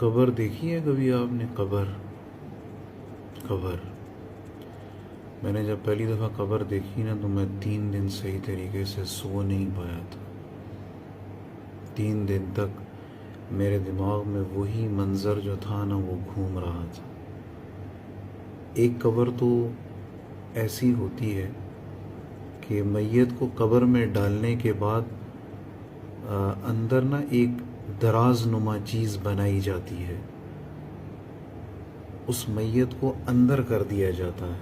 قبر دیکھی ہے کبھی آپ نے؟ قبر میں نے جب پہلی دفعہ قبر دیکھی نا تو میں 3 دن صحیح طریقے سے سو نہیں پایا تھا. 3 دن تک میرے دماغ میں وہی منظر جو تھا نا وہ گھوم رہا تھا. ایک قبر تو ایسی ہوتی ہے کہ میت کو قبر میں ڈالنے کے بعد اندر نا ایک دراز نما چیز بنائی جاتی ہے، اس میت کو اندر کر دیا جاتا ہے.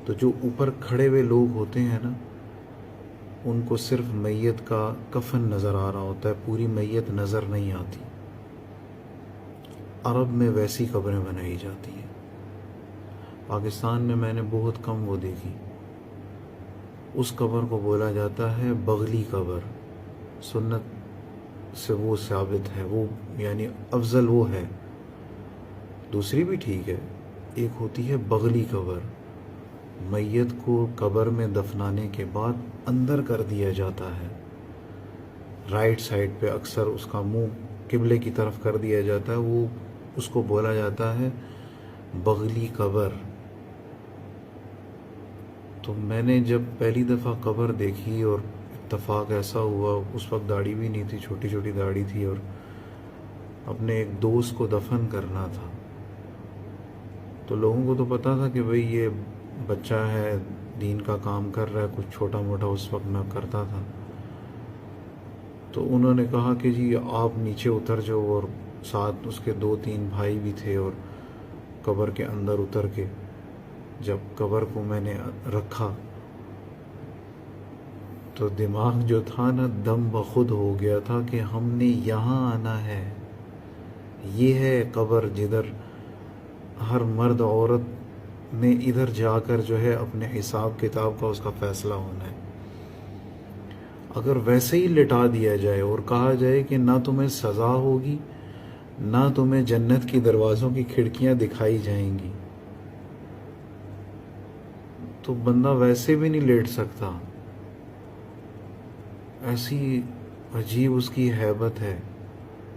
تو جو اوپر کھڑے ہوئے لوگ ہوتے ہیں نا ان کو صرف میت کا کفن نظر آ رہا ہوتا ہے، پوری میت نظر نہیں آتی. عرب میں ویسی قبریں بنائی جاتی ہیں. پاکستان میں نے بہت کم وہ دیکھی. اس قبر کو بولا جاتا ہے بغلی قبر. سنت سے وہ ثابت ہے، وہ یعنی افضل وہ ہے. دوسری بھی ٹھیک ہے، ایک ہوتی ہے بغلی قبر. میت کو قبر میں دفنانے کے بعد اندر کر دیا جاتا ہے، رائٹ سائڈ پہ اکثر اس کا منہ قبلے کی طرف کر دیا جاتا ہے. وہ اس کو بولا جاتا ہے بغلی قبر. تو میں نے جب پہلی دفعہ قبر دیکھی اور اتفاق ایسا ہوا، اس وقت داڑھی بھی نہیں تھی، چھوٹی چھوٹی داڑھی تھی، اور اپنے ایک دوست کو دفن کرنا تھا. تو لوگوں کو تو پتا تھا کہ بھئی یہ بچہ ہے، دین کا کام کر رہا ہے، کچھ چھوٹا موٹا اس وقت میں کرتا تھا. تو انہوں نے کہا کہ جی آپ نیچے اتر جاؤ، اور ساتھ اس کے 2-3 بھائی بھی تھے. اور قبر کے اندر اتر کے جب قبر کو میں نے رکھا تو دماغ جو تھا نا دم بخود ہو گیا تھا کہ ہم نے یہاں آنا ہے. یہ ہے قبر جدھر ہر مرد عورت نے ادھر جا کر جو ہے اپنے حساب کتاب کا اس کا فیصلہ ہونا ہے. اگر ویسے ہی لٹا دیا جائے اور کہا جائے کہ نہ تمہیں سزا ہوگی نہ تمہیں جنت کی دروازوں کی کھڑکیاں دکھائی جائیں گی، تو بندہ ویسے بھی نہیں لیٹ سکتا. ایسی عجیب اس کی ہیبت ہے،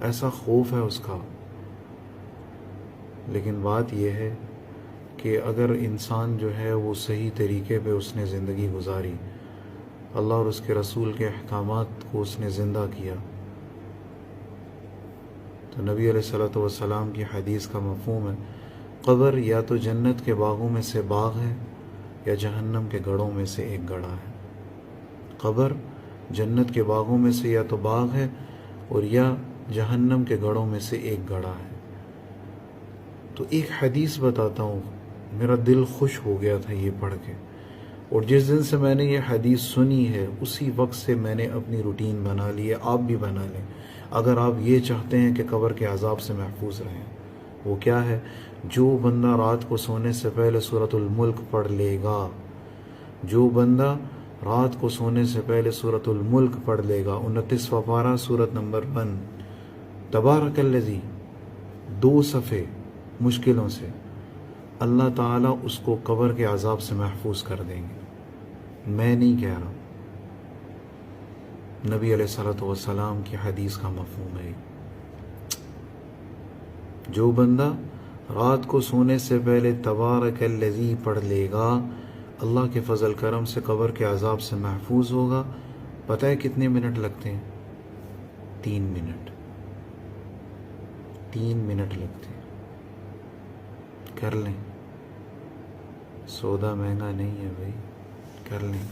ایسا خوف ہے اس کا. لیکن بات یہ ہے کہ اگر انسان جو ہے وہ صحیح طریقے پہ اس نے زندگی گزاری، اللہ اور اس کے رسول کے احکامات کو اس نے زندہ کیا، تو نبی علیہ الصلوۃ والسلام کی حدیث کا مفہوم ہے قبر یا تو جنت کے باغوں میں سے باغ ہے یا جہنم کے گڑھوں میں سے ایک گڑھا ہے. قبر جنت کے باغوں میں سے یا تو باغ ہے اور یا جہنم کے گڑھوں میں سے ایک گڑھا ہے. تو ایک حدیث بتاتا ہوں، میرا دل خوش ہو گیا تھا یہ پڑھ کے، اور جس دن سے میں نے یہ حدیث سنی ہے اسی وقت سے میں نے اپنی روٹین بنا لی ہے. آپ بھی بنا لیں اگر آپ یہ چاہتے ہیں کہ قبر کے عذاب سے محفوظ رہیں. وہ کیا ہے؟ جو بندہ رات کو سونے سے پہلے سورۃ الملک پڑھ لے گا، جو بندہ رات کو سونے سے پہلے سورۃ الملک پڑھ لے گا، 29واں پارہ سورۃ نمبر 1، تبارک الذی، 2 صفحے مشکلوں سے اللہ تعالیٰ اس کو قبر کے عذاب سے محفوظ کر دیں گے. میں نہیں کہہ رہا، نبی علیہ الصلوۃ والسلام کی حدیث کا مفہوم ہے. جو بندہ رات کو سونے سے پہلے تبارک الذی پڑھ لے گا اللہ کے فضل کرم سے قبر کے عذاب سے محفوظ ہوگا. پتہ ہے کتنے منٹ لگتے ہیں؟ 3 منٹ. 3 منٹ لگتے ہیں. کر لیں، سودا مہنگا نہیں ہے بھائی، کر لیں.